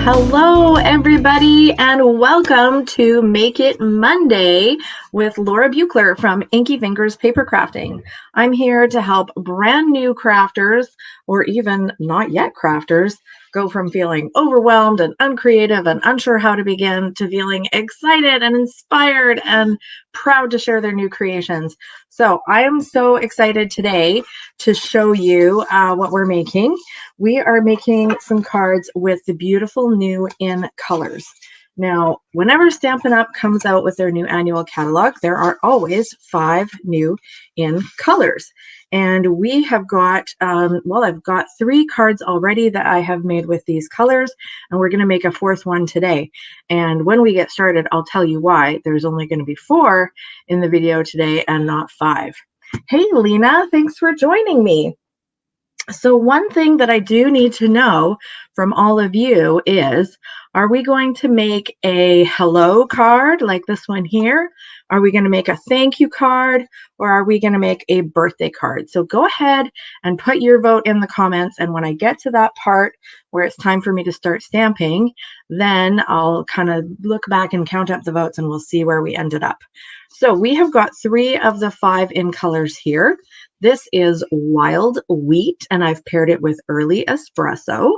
Hello, everybody, and welcome to Make It Monday with Laura Buechler from Inkyfingers Papercrafting. I'm here to help brand new crafters, or even not yet crafters, go from feeling overwhelmed and uncreative and unsure how to begin to feeling excited and inspired and proud to share their new creations. So I am so excited today to show you what we're making. We are making some cards with the beautiful new In Colors. Now, whenever Stampin' Up! Comes out with their new annual catalog, there are always 5 new In Colors. And we have got, I've got 3 cards already that I have made with these colors, and we're going to make a 4th one today. And when we get started, I'll tell you why there's only going to be 4 in the video today and not 5. Hey, Lena, thanks for joining me. So one thing that I do need to know from all of you is, are we going to make a hello card like this one here? Are we going to make a thank you card? Or are we going to make a birthday card? So go ahead and put your vote in the comments. And when I get to that part where it's time for me to start stamping, then I'll kind of look back and count up the votes and we'll see where we ended up. So we have got 3 of the 5 In Colors here. This is Wild Wheat, and I've paired it with Early Espresso.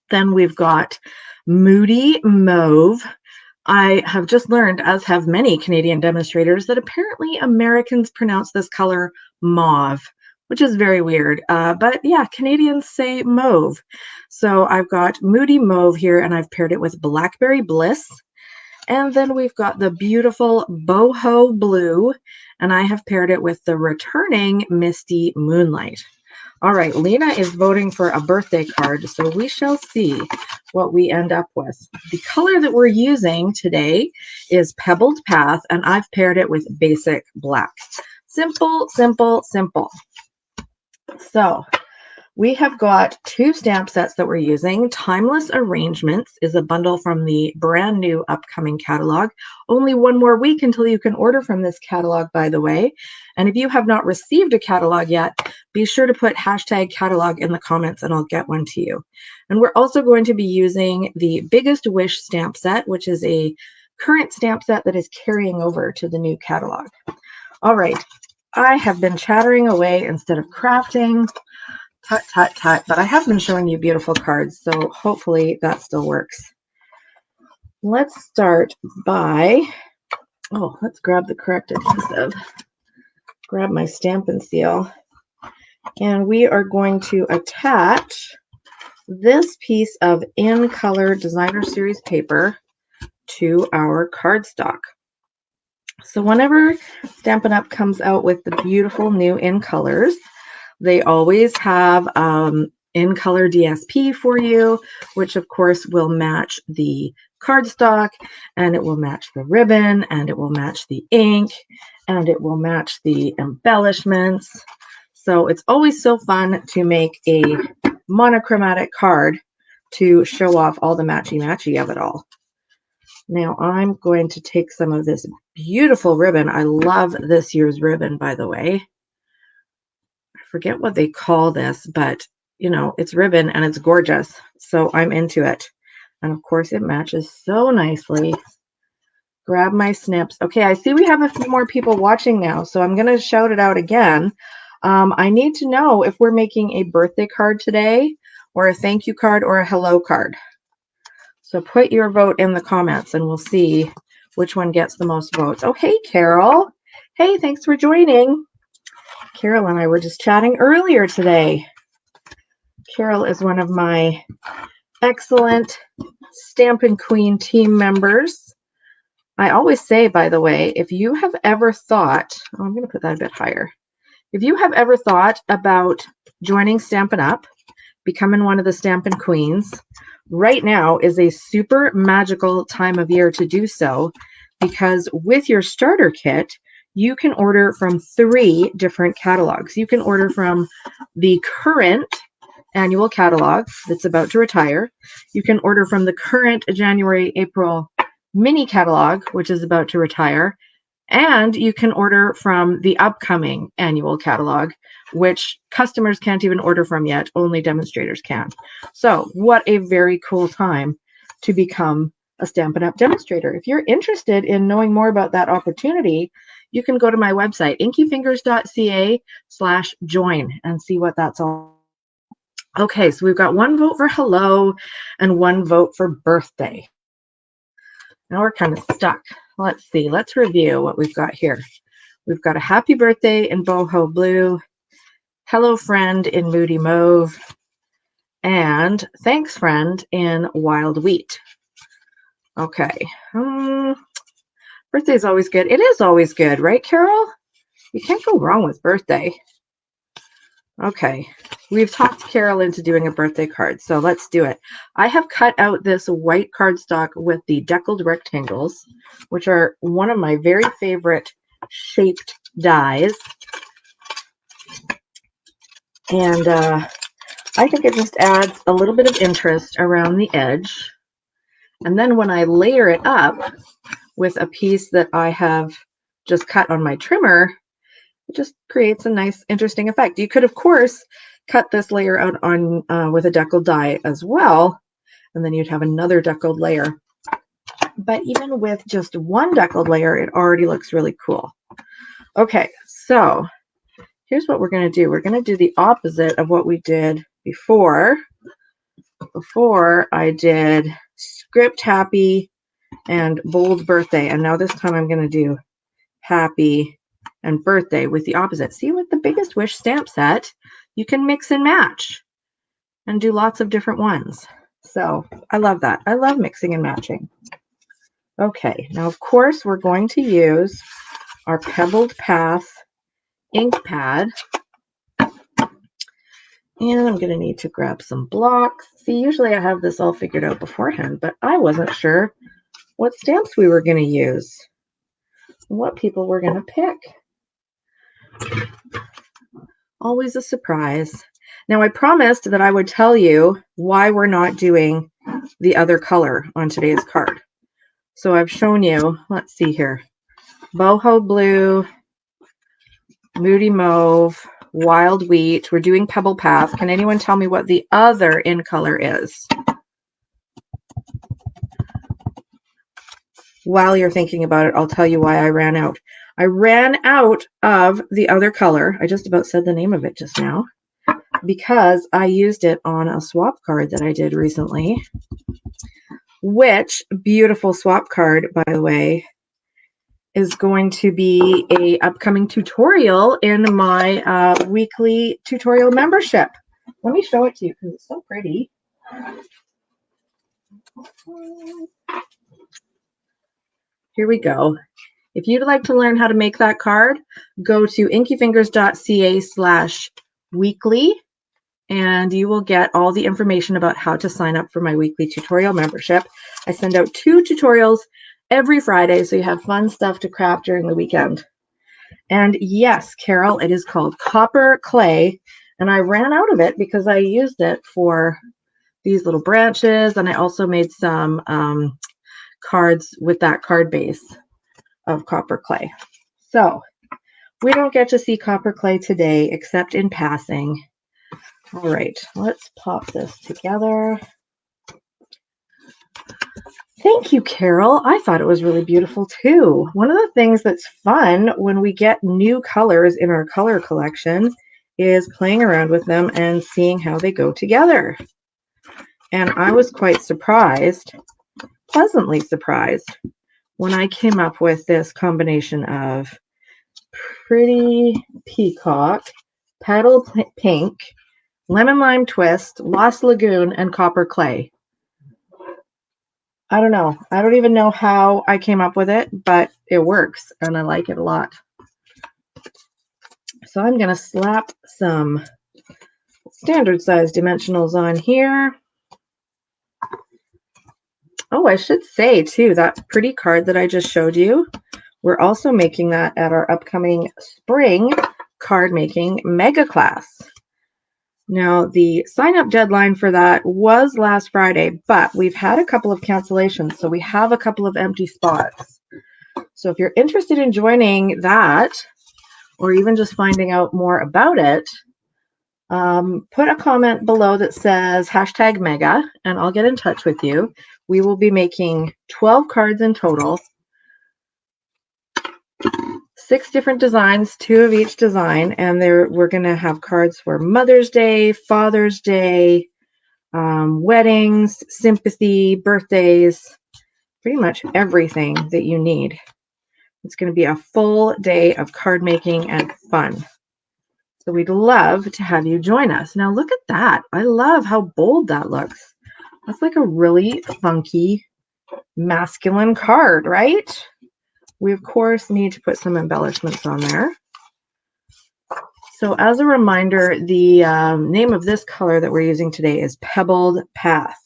Then we've got Moody Mauve. I have just learned, as have many Canadian demonstrators, that apparently Americans pronounce this color mauve, which is very weird. But yeah, Canadians say mauve. So I've got Moody Mauve here, and I've paired it with Blackberry Bliss. And then we've got the beautiful Boho Blue, and I have paired it with the returning Misty Moonlight. All right, Lena is voting for a birthday card, so we shall see what we end up with. The color that we're using today is Pebbled Path, and I've paired it with Basic Black. Simple, simple, simple. So we have got 2 stamp sets that we're using. Timeless Arrangements is a bundle from the brand new upcoming catalog. Only 1 more week until you can order from this catalog, by the way. And if you have not received a catalog yet, be sure to put #catalog in the comments and I'll get one to you. And we're also going to be using the Biggest Wish stamp set, which is a current stamp set that is carrying over to the new catalog. All right, I have been chattering away instead of crafting. Tut, tut, tut. But I have been showing you beautiful cards, so hopefully that still works. Let's start by, let's grab the correct adhesive. Grab my Stampin' seal. And we are going to attach this piece of In Color Designer Series paper to our cardstock. So whenever Stampin' Up! Comes out with the beautiful new In Colors, they always have In Color DSP for you, which of course will match the cardstock, and it will match the ribbon, and it will match the ink, and it will match the embellishments. So it's always so fun to make a monochromatic card to show off all the matchy-matchy of it all. Now I'm going to take some of this beautiful ribbon. I love this year's ribbon, by the way. Forget what they call this, but you know, it's ribbon and it's gorgeous, so I'm into it. And of course it matches so nicely. Grab my snips. Okay, I see we have a few more people watching now, so I'm going to shout it out again. I need to know if we're making a birthday card today, or a thank you card, or a hello card. So put your vote in the comments and we'll see which one gets the most votes. Oh, hey Carol. Hey, thanks for joining. Carol and I were just chatting earlier today. Carol is one of my excellent Stampin' Queen team members. I always say, by the way, if you have ever thought, I'm going to put that a bit higher. If you have ever thought about joining Stampin' Up, becoming one of the Stampin' Queens, right now is a super magical time of year to do so, because with your starter kit, you can order from 3 different catalogs. You can order from the current annual catalog that's about to retire. You can order from the current January-April mini catalog, which is about to retire. And you can order from the upcoming annual catalog, which customers can't even order from yet. Only demonstrators can. So what a very cool time to become a Stampin' Up! Demonstrator. If you're interested in knowing more about that opportunity, you can go to my website, inkyfingers.ca/join, and see what that's all. Okay, so we've got 1 vote for hello and 1 vote for birthday. Now we're kind of stuck. Let's see. Let's review what we've got here. We've got a happy birthday in Boho Blue, hello friend in Moody Mauve, and thanks friend in Wild Wheat. Okay. Birthday is always good. It is always good, right, Carol? You can't go wrong with birthday. Okay. We've talked Carol into doing a birthday card, so let's do it. I have cut out this white cardstock with the Deckled Rectangles, which are one of my very favorite shaped dies. And I think it just adds a little bit of interest around the edge. And then when I layer it up with a piece that I have just cut on my trimmer, it just creates a nice, interesting effect. You could, of course, cut this layer out on with a deckled die as well, and then you'd have another deckled layer. But even with just one deckled layer, it already looks really cool. Okay, so here's what we're going to do. We're going to do the opposite of what we did before. Before I did script happy and bold birthday, and now this time I'm going to do happy and birthday with the opposite. See, with the Biggest Wish stamp set, you can mix and match and do lots of different ones. So I love that. I love mixing and matching. Okay, now of course we're going to use our Pebbled Path ink pad. And I'm going to need to grab some blocks. See, usually I have this all figured out beforehand, but I wasn't sure what stamps we were going to use, what people were going to pick. Always a surprise. Now, I promised that I would tell you why we're not doing the other color on today's card. So I've shown you, let's see here, Boho Blue, Moody Mauve, Wild Wheat. We're doing Pebble Path. Can anyone tell me what the other in color is? While you're thinking about it, I'll tell you why I ran out. I ran out of the other color. I just about said the name of it just now because I used it on a swap card that I did recently, which beautiful swap card, by the way, is going to be a upcoming tutorial in my weekly tutorial membership. Let me show it to you because it's so pretty. Here we go. If you'd like to learn how to make that card, go to inkyfingers.ca/weekly and you will get all the information about how to sign up for my weekly tutorial membership. I send out 2 tutorials every Friday, so you have fun stuff to craft during the weekend. And yes, Carol, it is called copper clay, and I ran out of it because I used it for these little branches, and I also made some cards with that card base of copper clay. So we don't get to see copper clay today except in passing. All right, let's pop this together. Thank you, Carol. I thought it was really beautiful too. One of the things that's fun when we get new colors in our color collection is playing around with them and seeing how they go together. And I was quite surprised, pleasantly surprised, when I came up with this combination of Pretty Peacock, Petal Pink, Lemon Lime Twist, Lost Lagoon, and Copper Clay. I don't know. I don't even know how I came up with it, but it works, and I like it a lot. So I'm going to slap some standard size dimensionals on here. Oh, I should say, too, that pretty card that I just showed you, we're also making that at our upcoming spring card making mega class. Now, the sign-up deadline for that was last Friday, but we've had a couple of cancellations, so we have a couple of empty spots. So if you're interested in joining that, or even just finding out more about it, Put a comment below that says hashtag mega, and I'll get in touch with you. We will be making 12 cards in total, 6 different designs, 2 of each design, and we're going to have cards for Mother's Day, Father's Day, weddings, sympathy, birthdays, pretty much everything that you need. It's going to be a full day of card making and fun. So we'd love to have you join us. Now look at that. I love how bold that looks. That's like a really funky masculine card, right? We, of course, need to put some embellishments on there. So as a reminder, the name of this color that we're using today is Pebbled Path.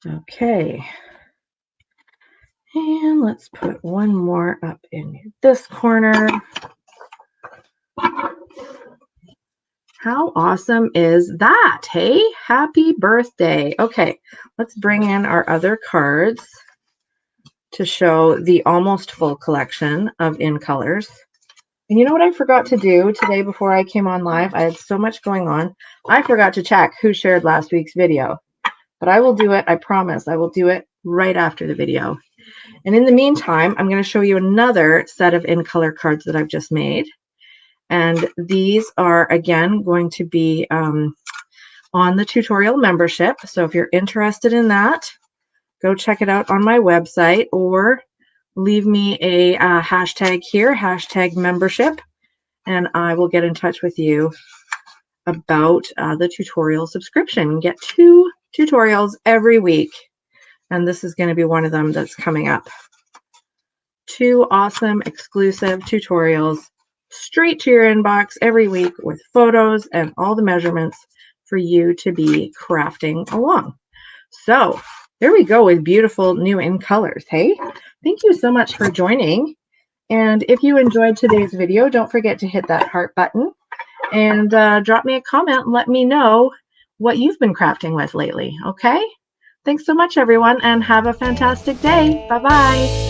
Okay. And let's put one more up in this corner. How awesome is that? Hey, happy birthday. Okay, let's bring in our other cards to show the almost full collection of In Colors. And you know what I forgot to do today before I came on live? I had so much going on. I forgot to check who shared last week's video. But I will do it. I promise. I will do it right after the video. And in the meantime, I'm going to show you another set of In Color cards that I've just made. And these are, again, going to be on the tutorial membership. So if you're interested in that, go check it out on my website or leave me a hashtag here, hashtag membership, and I will get in touch with you about the tutorial subscription. You get 2 tutorials every week, and this is going to be one of them that's coming up. 2 awesome exclusive tutorials straight to your inbox every week with photos and all the measurements for you to be crafting along. So there we go with beautiful new In Colors. Hey, thank you so much for joining. And if you enjoyed today's video, don't forget to hit that heart button and drop me a comment and let me know what you've been crafting with lately. Okay? Thanks so much, everyone, and have a fantastic day. Bye-bye.